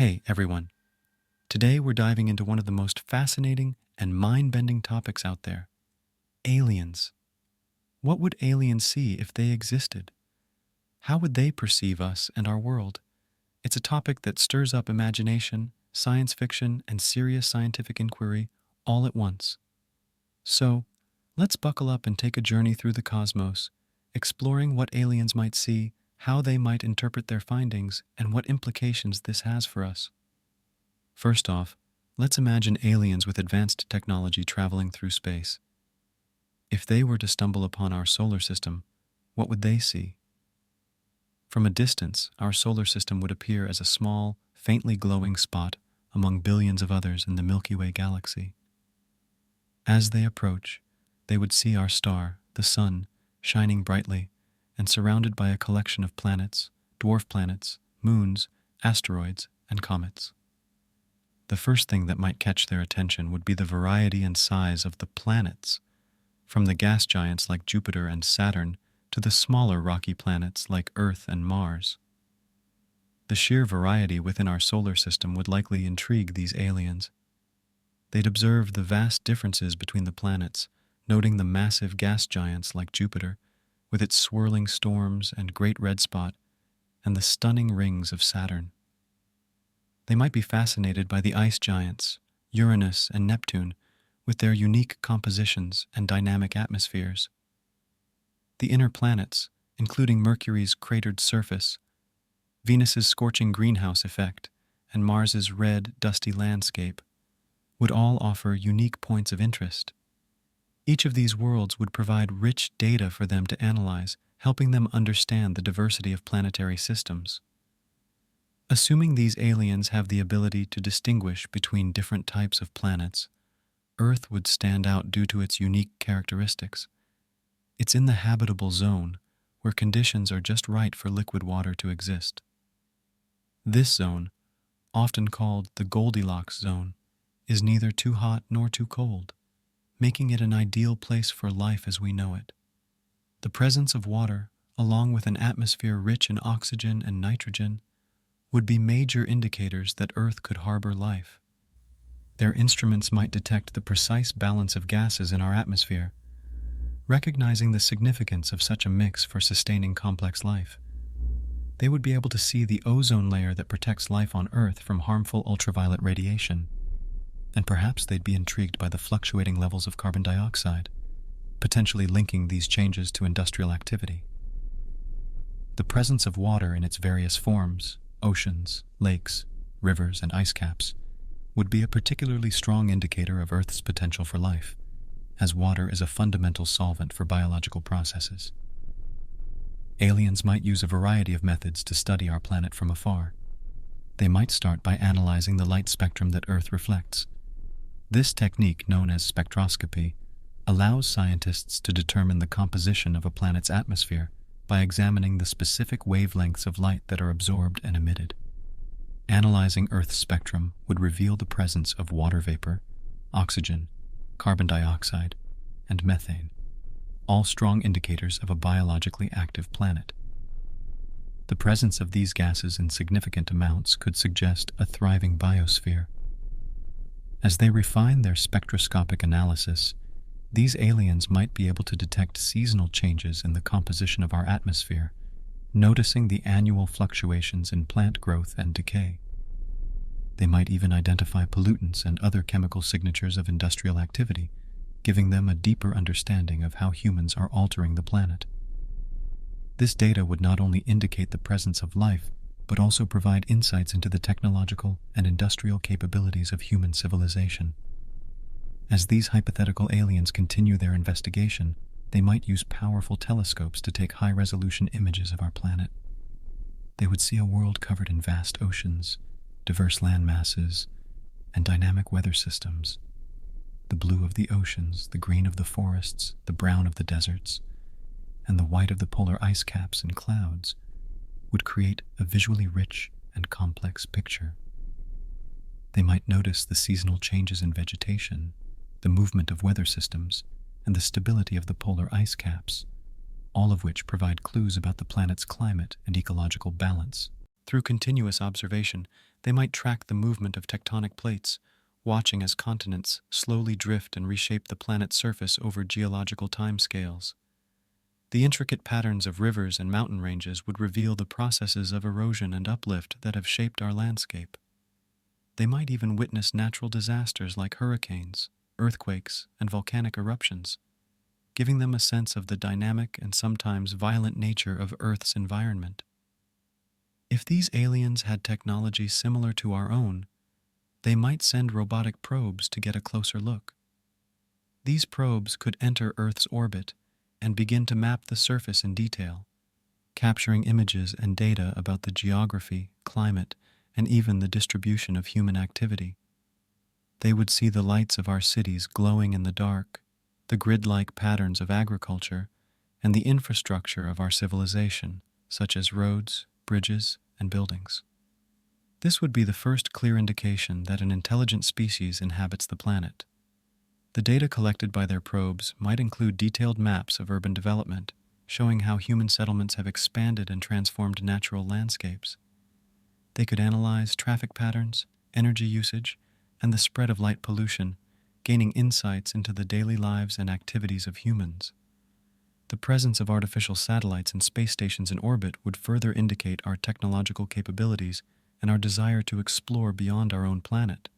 Hey, everyone. Today we're diving into one of the most fascinating and mind-bending topics out there: aliens. What would aliens see if they existed? How would they perceive us and our world? It's a topic that stirs up imagination, science fiction, and serious scientific inquiry all at once. So, let's buckle up and take a journey through the cosmos, exploring what aliens might see, how they might interpret their findings, and what implications this has for us. First off, let's imagine aliens with advanced technology traveling through space. If they were to stumble upon our solar system, what would they see? From a distance, our solar system would appear as a small, faintly glowing spot among billions of others in the Milky Way galaxy. As they approach, they would see our star, the Sun, shining brightly and surrounded by a collection of planets, dwarf planets, moons, asteroids, and comets. The first thing that might catch their attention would be the variety and size of the planets, from the gas giants like Jupiter and Saturn to the smaller rocky planets like Earth and Mars. The sheer variety within our solar system would likely intrigue these aliens. They'd observe the vast differences between the planets, noting the massive gas giants like Jupiter, with its swirling storms and great red spot, and the stunning rings of Saturn. They might be fascinated by the ice giants, Uranus and Neptune, with their unique compositions and dynamic atmospheres. The inner planets, including Mercury's cratered surface, Venus's scorching greenhouse effect, and Mars's red, dusty landscape, would all offer unique points of interest. Each of these worlds would provide rich data for them to analyze, helping them understand the diversity of planetary systems. Assuming these aliens have the ability to distinguish between different types of planets, Earth would stand out due to its unique characteristics. It's in the habitable zone, where conditions are just right for liquid water to exist. This zone, often called the Goldilocks zone, is neither too hot nor too cold, making it an ideal place for life as we know it. The presence of water, along with an atmosphere rich in oxygen and nitrogen, would be major indicators that Earth could harbor life. Their instruments might detect the precise balance of gases in our atmosphere, recognizing the significance of such a mix for sustaining complex life. They would be able to see the ozone layer that protects life on Earth from harmful ultraviolet radiation. And perhaps they'd be intrigued by the fluctuating levels of carbon dioxide, potentially linking these changes to industrial activity. The presence of water in its various forms, oceans, lakes, rivers, and ice caps, would be a particularly strong indicator of Earth's potential for life, as water is a fundamental solvent for biological processes. Aliens might use a variety of methods to study our planet from afar. They might start by analyzing the light spectrum that Earth reflects. This technique, known as spectroscopy, allows scientists to determine the composition of a planet's atmosphere by examining the specific wavelengths of light that are absorbed and emitted. Analyzing Earth's spectrum would reveal the presence of water vapor, oxygen, carbon dioxide, and methane, all strong indicators of a biologically active planet. The presence of these gases in significant amounts could suggest a thriving biosphere. As they refine their spectroscopic analysis, these aliens might be able to detect seasonal changes in the composition of our atmosphere, noticing the annual fluctuations in plant growth and decay. They might even identify pollutants and other chemical signatures of industrial activity, giving them a deeper understanding of how humans are altering the planet. This data would not only indicate the presence of life, but also provide insights into the technological and industrial capabilities of human civilization. As these hypothetical aliens continue their investigation, they might use powerful telescopes to take high-resolution images of our planet. They would see a world covered in vast oceans, diverse land masses, and dynamic weather systems. The blue of the oceans, the green of the forests, the brown of the deserts, and the white of the polar ice caps and clouds would create a visually rich and complex picture. They might notice the seasonal changes in vegetation, the movement of weather systems, and the stability of the polar ice caps, all of which provide clues about the planet's climate and ecological balance. Through continuous observation, they might track the movement of tectonic plates, watching as continents slowly drift and reshape the planet's surface over geological timescales. The intricate patterns of rivers and mountain ranges would reveal the processes of erosion and uplift that have shaped our landscape. They might even witness natural disasters like hurricanes, earthquakes, and volcanic eruptions, giving them a sense of the dynamic and sometimes violent nature of Earth's environment. If these aliens had technology similar to our own, they might send robotic probes to get a closer look. These probes could enter Earth's orbit and begin to map the surface in detail, capturing images and data about the geography, climate, and even the distribution of human activity. They would see the lights of our cities glowing in the dark, the grid-like patterns of agriculture, and the infrastructure of our civilization, such as roads, bridges, and buildings. This would be the first clear indication that an intelligent species inhabits the planet. The data collected by their probes might include detailed maps of urban development, showing how human settlements have expanded and transformed natural landscapes. They could analyze traffic patterns, energy usage, and the spread of light pollution, gaining insights into the daily lives and activities of humans. The presence of artificial satellites and space stations in orbit would further indicate our technological capabilities and our desire to explore beyond our own planet.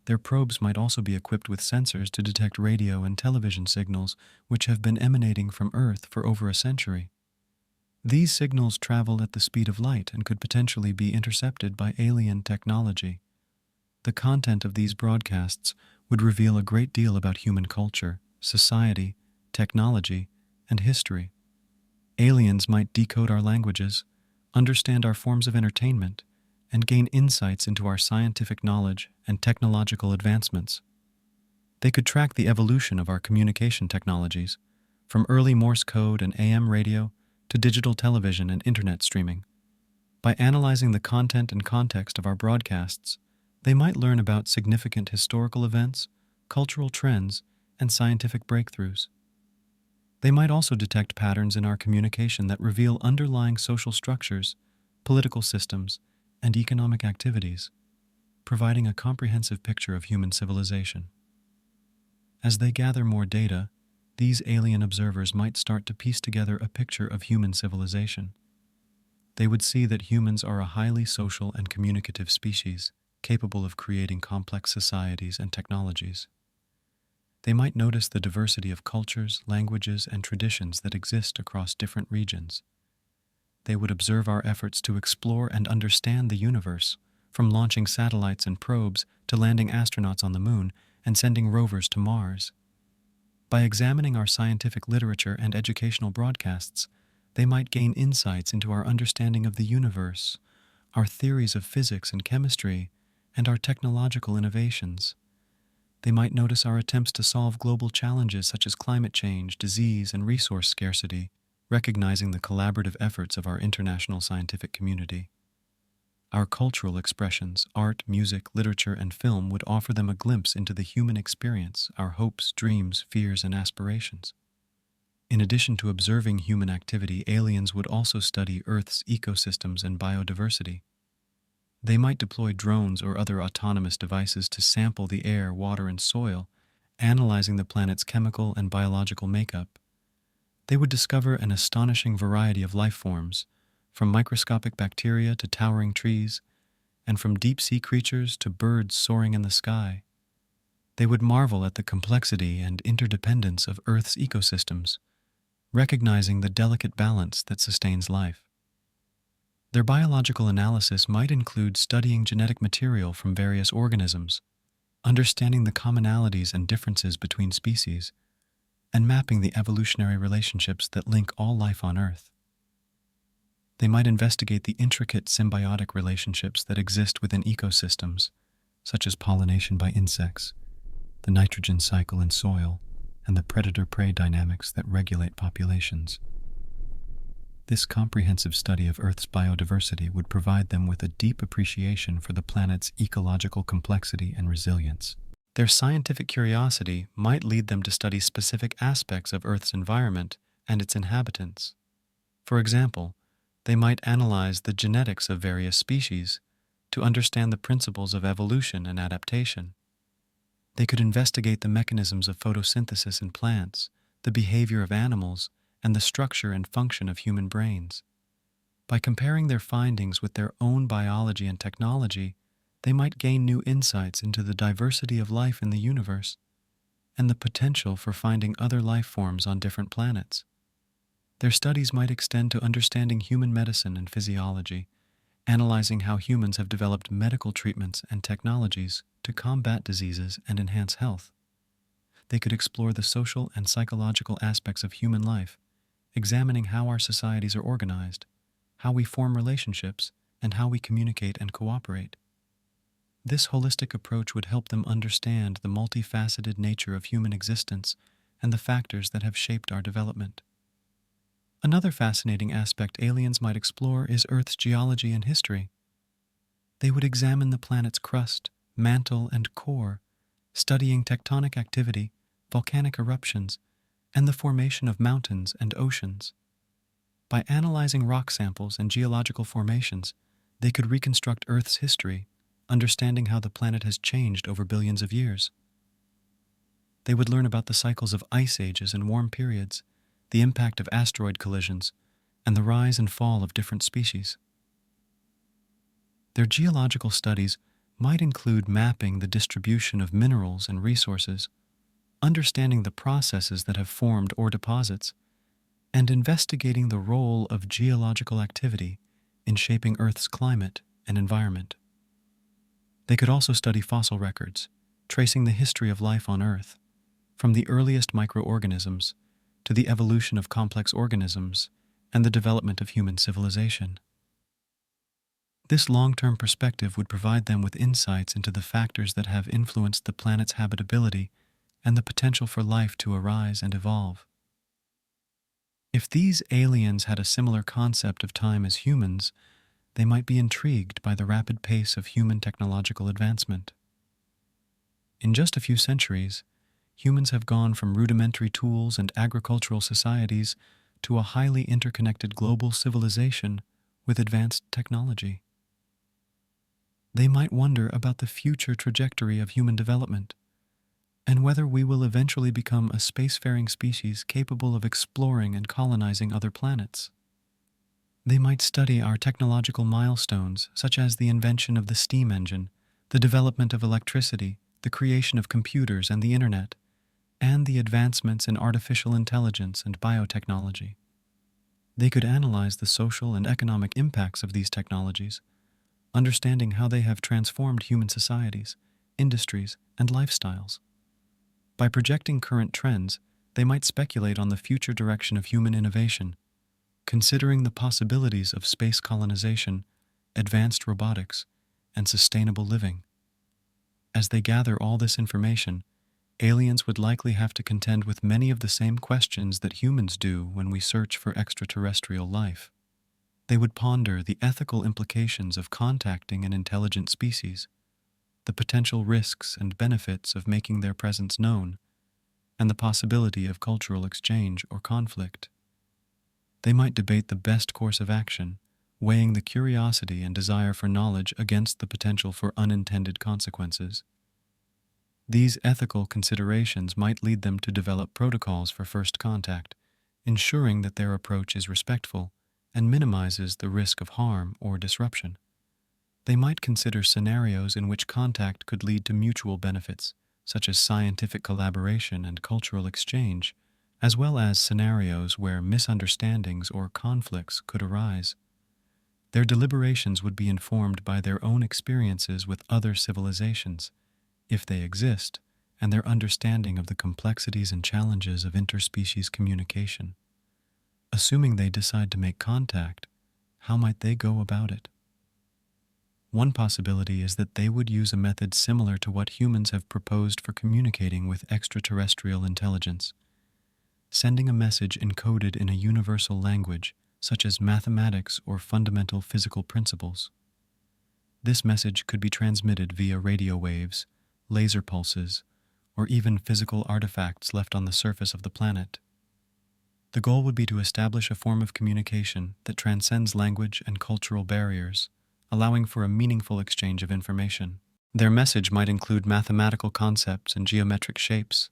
Their probes might also be equipped with sensors to detect radio and television signals which have been emanating from Earth for over a century. These signals travel at the speed of light and could potentially be intercepted by alien technology. The content of these broadcasts would reveal a great deal about human culture, society, technology, and history. Aliens might decode our languages, understand our forms of entertainment, and gain insights into our scientific knowledge and technological advancements. They could track the evolution of our communication technologies, from early Morse code and AM radio to digital television and internet streaming. By analyzing the content and context of our broadcasts, they might learn about significant historical events, cultural trends, and scientific breakthroughs. They might also detect patterns in our communication that reveal underlying social structures, political systems, and economic activities, providing a comprehensive picture of human civilization. As they gather more data, these alien observers might start to piece together a picture of human civilization. They would see that humans are a highly social and communicative species, capable of creating complex societies and technologies. They might notice the diversity of cultures, languages, and traditions that exist across different regions. They would observe our efforts to explore and understand the universe, from launching satellites and probes to landing astronauts on the moon and sending rovers to Mars. By examining our scientific literature and educational broadcasts, they might gain insights into our understanding of the universe, our theories of physics and chemistry, and our technological innovations. They might notice our attempts to solve global challenges such as climate change, disease, and resource scarcity, recognizing the collaborative efforts of our international scientific community. Our cultural expressions, art, music, literature, and film would offer them a glimpse into the human experience, our hopes, dreams, fears, and aspirations. In addition to observing human activity, aliens would also study Earth's ecosystems and biodiversity. They might deploy drones or other autonomous devices to sample the air, water, and soil, analyzing the planet's chemical and biological makeup. They would discover an astonishing variety of life forms, from microscopic bacteria to towering trees, and from deep-sea creatures to birds soaring in the sky. They would marvel at the complexity and interdependence of Earth's ecosystems, recognizing the delicate balance that sustains life. Their biological analysis might include studying genetic material from various organisms, understanding the commonalities and differences between species, and mapping the evolutionary relationships that link all life on Earth. They might investigate the intricate symbiotic relationships that exist within ecosystems, such as pollination by insects, the nitrogen cycle in soil, and the predator-prey dynamics that regulate populations. This comprehensive study of Earth's biodiversity would provide them with a deep appreciation for the planet's ecological complexity and resilience. Their scientific curiosity might lead them to study specific aspects of Earth's environment and its inhabitants. For example, They might analyze the genetics of various species to understand the principles of evolution and adaptation. They could investigate the mechanisms of photosynthesis in plants, the behavior of animals, and the structure and function of human brains. By comparing their findings with their own biology and technology, they might gain new insights into the diversity of life in the universe and the potential for finding other life forms on different planets. Their studies might extend to understanding human medicine and physiology, analyzing how humans have developed medical treatments and technologies to combat diseases and enhance health. They could explore the social and psychological aspects of human life, examining how our societies are organized, how we form relationships, and how we communicate and cooperate. This holistic approach would help them understand the multifaceted nature of human existence and the factors that have shaped our development. Another fascinating aspect aliens might explore is Earth's geology and history. They would examine the planet's crust, mantle, and core, studying tectonic activity, volcanic eruptions, and the formation of mountains and oceans. By analyzing rock samples and geological formations, they could reconstruct Earth's history, understanding how the planet has changed over billions of years. They would learn about the cycles of ice ages and warm periods, the impact of asteroid collisions, and the rise and fall of different species. Their geological studies might include mapping the distribution of minerals and resources, understanding the processes that have formed ore deposits, and investigating the role of geological activity in shaping Earth's climate and environment. They could also study fossil records, tracing the history of life on Earth, from the earliest microorganisms to the evolution of complex organisms and the development of human civilization. This long-term perspective would provide them with insights into the factors that have influenced the planet's habitability and the potential for life to arise and evolve. If these aliens had a similar concept of time as humans, they might be intrigued by the rapid pace of human technological advancement. In just a few centuries, humans have gone from rudimentary tools and agricultural societies to a highly interconnected global civilization with advanced technology. They might wonder about the future trajectory of human development and whether we will eventually become a spacefaring species capable of exploring and colonizing other planets. They might study our technological milestones, such as the invention of the steam engine, the development of electricity, the creation of computers and the internet, and the advancements in artificial intelligence and biotechnology. They could analyze the social and economic impacts of these technologies, understanding how they have transformed human societies, industries, and lifestyles. By projecting current trends, they might speculate on the future direction of human innovation, considering the possibilities of space colonization, advanced robotics, and sustainable living. As they gather all this information, aliens would likely have to contend with many of the same questions that humans do when we search for extraterrestrial life. They would ponder the ethical implications of contacting an intelligent species, the potential risks and benefits of making their presence known, and the possibility of cultural exchange or conflict. They might debate the best course of action, weighing the curiosity and desire for knowledge against the potential for unintended consequences. These ethical considerations might lead them to develop protocols for first contact, ensuring that their approach is respectful and minimizes the risk of harm or disruption. They might consider scenarios in which contact could lead to mutual benefits, such as scientific collaboration and cultural exchange, as well as scenarios where misunderstandings or conflicts could arise. Their deliberations would be informed by their own experiences with other civilizations, if they exist, and their understanding of the complexities and challenges of interspecies communication. Assuming they decide to make contact, how might they go about it? One possibility is that they would use a method similar to what humans have proposed for communicating with extraterrestrial intelligence, sending a message encoded in a universal language, such as mathematics or fundamental physical principles. This message could be transmitted via radio waves, laser pulses, or even physical artifacts left on the surface of the planet. The goal would be to establish a form of communication that transcends language and cultural barriers, allowing for a meaningful exchange of information. Their message might include mathematical concepts and geometric shapes,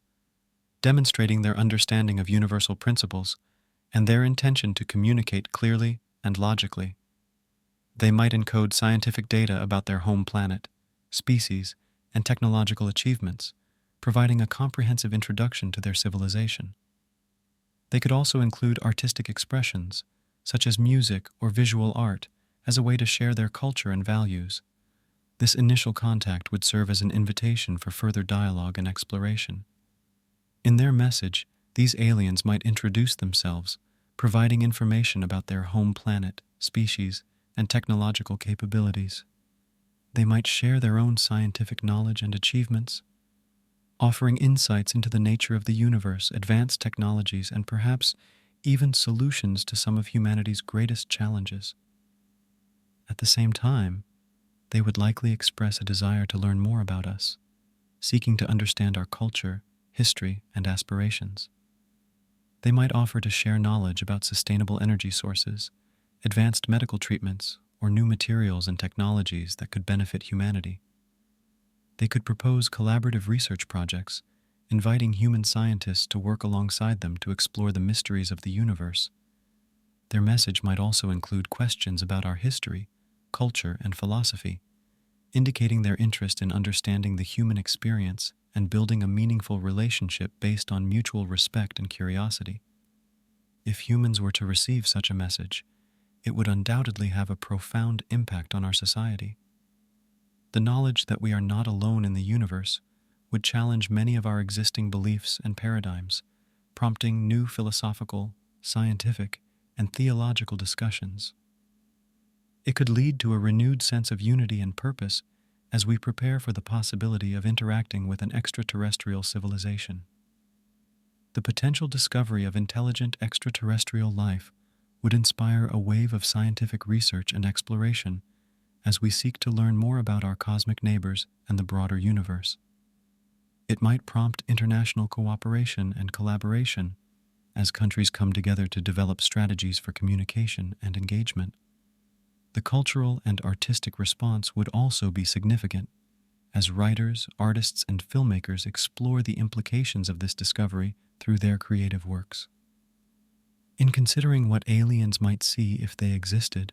demonstrating their understanding of universal principles and their intention to communicate clearly and logically. They might encode scientific data about their home planet, species, and technological achievements, providing a comprehensive introduction to their civilization. They could also include artistic expressions, such as music or visual art, as a way to share their culture and values. This initial contact would serve as an invitation for further dialogue and exploration. In their message, these aliens might introduce themselves, providing information about their home planet, species, and technological capabilities. They might share their own scientific knowledge and achievements, offering insights into the nature of the universe, advanced technologies, and perhaps even solutions to some of humanity's greatest challenges. At the same time, they would likely express a desire to learn more about us, seeking to understand our culture, history, and aspirations. They might offer to share knowledge about sustainable energy sources, advanced medical treatments, or new materials and technologies that could benefit humanity. They could propose collaborative research projects, inviting human scientists to work alongside them to explore the mysteries of the universe. Their message might also include questions about our history, culture, and philosophy, indicating their interest in understanding the human experience and building a meaningful relationship based on mutual respect and curiosity. If humans were to receive such a message, it would undoubtedly have a profound impact on our society. The knowledge that we are not alone in the universe would challenge many of our existing beliefs and paradigms, prompting new philosophical, scientific, and theological discussions. It could lead to a renewed sense of unity and purpose as we prepare for the possibility of interacting with an extraterrestrial civilization. The potential discovery of intelligent extraterrestrial life would inspire a wave of scientific research and exploration as we seek to learn more about our cosmic neighbors and the broader universe. It might prompt international cooperation and collaboration as countries come together to develop strategies for communication and engagement. The cultural and artistic response would also be significant, as writers, artists, and filmmakers explore the implications of this discovery through their creative works. In considering what aliens might see if they existed,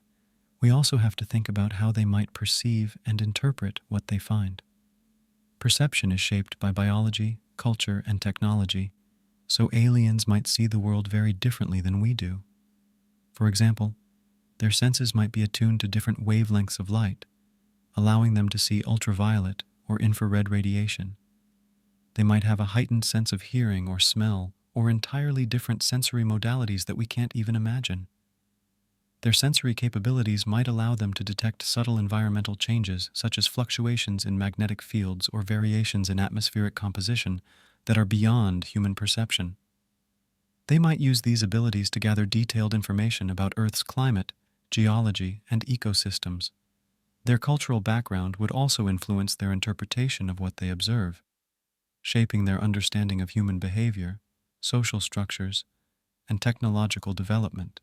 we also have to think about how they might perceive and interpret what they find. Perception is shaped by biology, culture, and technology, so aliens might see the world very differently than we do. For example, their senses might be attuned to different wavelengths of light, allowing them to see ultraviolet or infrared radiation. They might have a heightened sense of hearing or smell, or entirely different sensory modalities that we can't even imagine. Their sensory capabilities might allow them to detect subtle environmental changes, such as fluctuations in magnetic fields or variations in atmospheric composition that are beyond human perception. They might use these abilities to gather detailed information about Earth's climate, geology, and ecosystems. Their cultural background would also influence their interpretation of what they observe, shaping their understanding of human behavior, social structures, and technological development.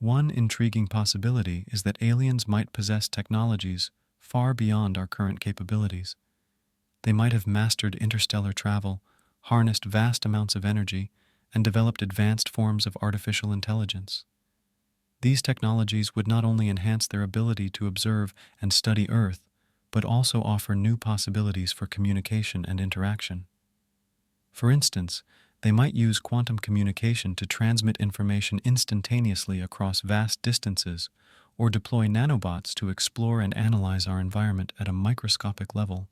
One intriguing possibility is that aliens might possess technologies far beyond our current capabilities. They might have mastered interstellar travel, harnessed vast amounts of energy, and developed advanced forms of artificial intelligence. These technologies would not only enhance their ability to observe and study Earth, but also offer new possibilities for communication and interaction. For instance, they might use quantum communication to transmit information instantaneously across vast distances, or deploy nanobots to explore and analyze our environment at a microscopic level.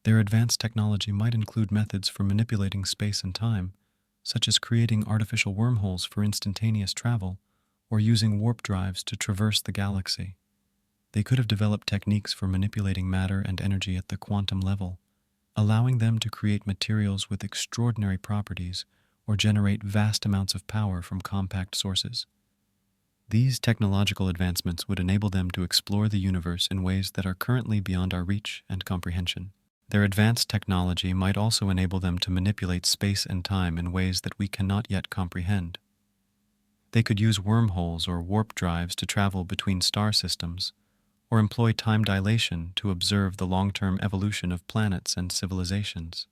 Their advanced technology might include methods for manipulating space and time, such as creating artificial wormholes for instantaneous travel, or using warp drives to traverse the galaxy. They could have developed techniques for manipulating matter and energy at the quantum level, allowing them to create materials with extraordinary properties or generate vast amounts of power from compact sources. These technological advancements would enable them to explore the universe in ways that are currently beyond our reach and comprehension. Their advanced technology might also enable them to manipulate space and time in ways that we cannot yet comprehend. They could use wormholes or warp drives to travel between star systems, or employ time dilation to observe the long-term evolution of planets and civilizations.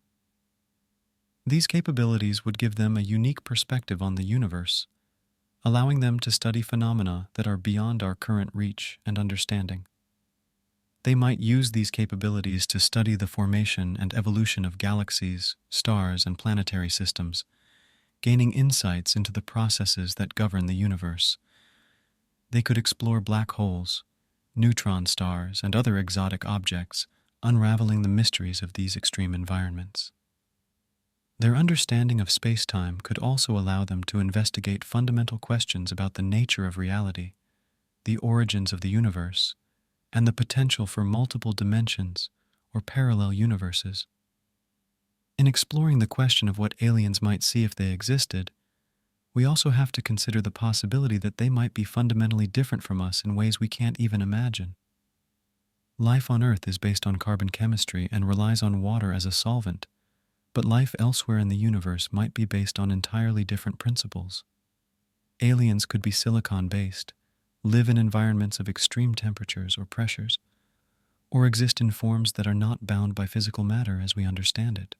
These capabilities would give them a unique perspective on the universe, allowing them to study phenomena that are beyond our current reach and understanding. They might use these capabilities to study the formation and evolution of galaxies, stars, and planetary systems, gaining insights into the processes that govern the universe. They could explore black holes, neutron stars, and other exotic objects, unraveling the mysteries of these extreme environments. Their understanding of space-time could also allow them to investigate fundamental questions about the nature of reality, the origins of the universe, and the potential for multiple dimensions or parallel universes. In exploring the question of what aliens might see if they existed, we also have to consider the possibility that they might be fundamentally different from us in ways we can't even imagine. Life on Earth is based on carbon chemistry and relies on water as a solvent, but life elsewhere in the universe might be based on entirely different principles. Aliens could be silicon-based, live in environments of extreme temperatures or pressures, or exist in forms that are not bound by physical matter as we understand it.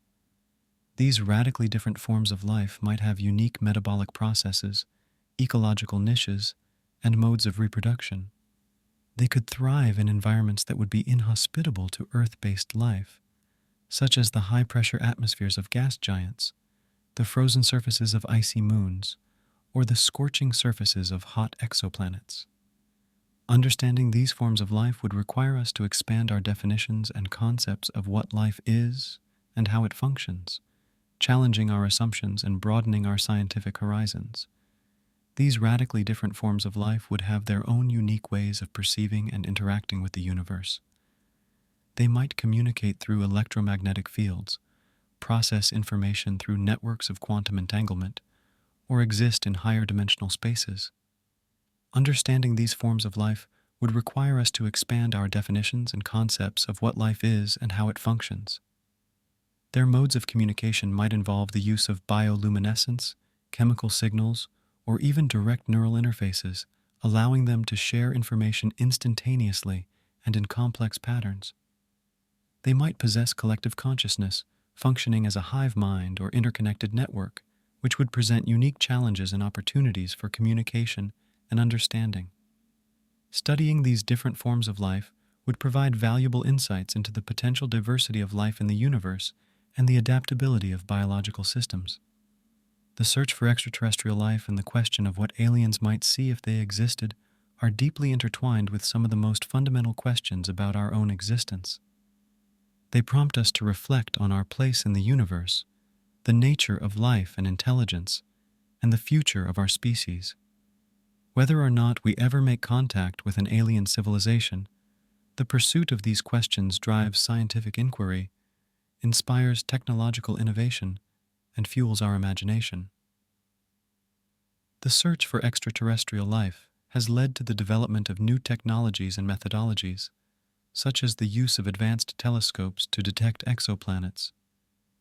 These radically different forms of life might have unique metabolic processes, ecological niches, and modes of reproduction. They could thrive in environments that would be inhospitable to Earth-based life, such as the high-pressure atmospheres of gas giants, the frozen surfaces of icy moons, or the scorching surfaces of hot exoplanets. Understanding these forms of life would require us to expand our definitions and concepts of what life is and how it functions, challenging our assumptions and broadening our scientific horizons. These radically different forms of life would have their own unique ways of perceiving and interacting with the universe. They might communicate through electromagnetic fields, process information through networks of quantum entanglement, or exist in higher dimensional spaces. Understanding these forms of life would require us to expand our definitions and concepts of what life is and how it functions. Their modes of communication might involve the use of bioluminescence, chemical signals, or even direct neural interfaces, allowing them to share information instantaneously and in complex patterns. They might possess collective consciousness, functioning as a hive mind or interconnected network, which would present unique challenges and opportunities for communication and understanding. Studying these different forms of life would provide valuable insights into the potential diversity of life in the universe and the adaptability of biological systems. The search for extraterrestrial life and the question of what aliens might see if they existed are deeply intertwined with some of the most fundamental questions about our own existence. They prompt us to reflect on our place in the universe, the nature of life and intelligence, and the future of our species. Whether or not we ever make contact with an alien civilization, the pursuit of these questions drives scientific inquiry, inspires technological innovation, and fuels our imagination. The search for extraterrestrial life has led to the development of new technologies and methodologies, such as the use of advanced telescopes to detect exoplanets,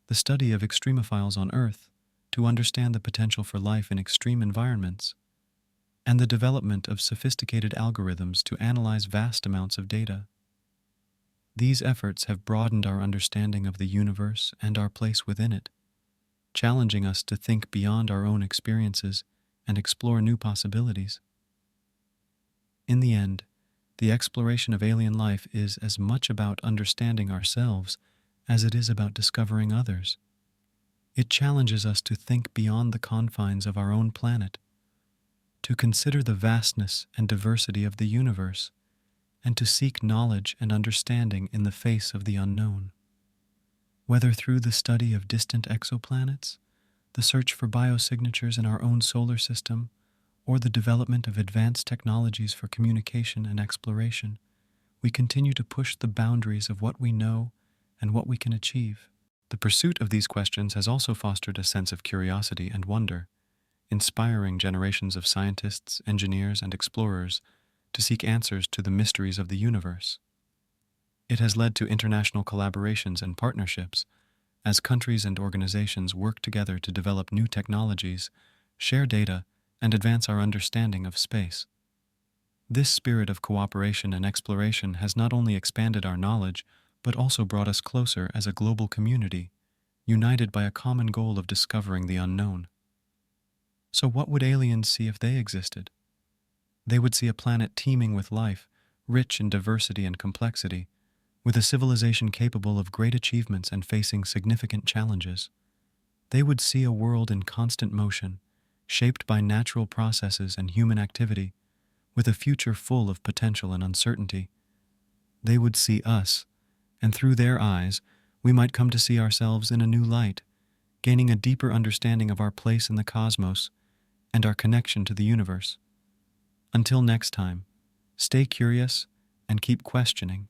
the study of extremophiles on Earth to understand the potential for life in extreme environments, and the development of sophisticated algorithms to analyze vast amounts of data. These efforts have broadened our understanding of the universe and our place within it, challenging us to think beyond our own experiences and explore new possibilities. In the end, the exploration of alien life is as much about understanding ourselves as it is about discovering others. It challenges us to think beyond the confines of our own planet, to consider the vastness and diversity of the universe, and to seek knowledge and understanding in the face of the unknown. Whether through the study of distant exoplanets, the search for biosignatures in our own solar system, or the development of advanced technologies for communication and exploration, we continue to push the boundaries of what we know and what we can achieve. The pursuit of these questions has also fostered a sense of curiosity and wonder, inspiring generations of scientists, engineers, and explorers to seek answers to the mysteries of the universe. It has led to international collaborations and partnerships as countries and organizations work together to develop new technologies, share data, and advance our understanding of space. This spirit of cooperation and exploration has not only expanded our knowledge, but also brought us closer as a global community, united by a common goal of discovering the unknown. So what would aliens see if they existed? They would see a planet teeming with life, rich in diversity and complexity, with a civilization capable of great achievements and facing significant challenges. They would see a world in constant motion, shaped by natural processes and human activity, with a future full of potential and uncertainty. They would see us, and through their eyes, we might come to see ourselves in a new light, gaining a deeper understanding of our place in the cosmos and our connection to the universe. Until next time, stay curious and keep questioning.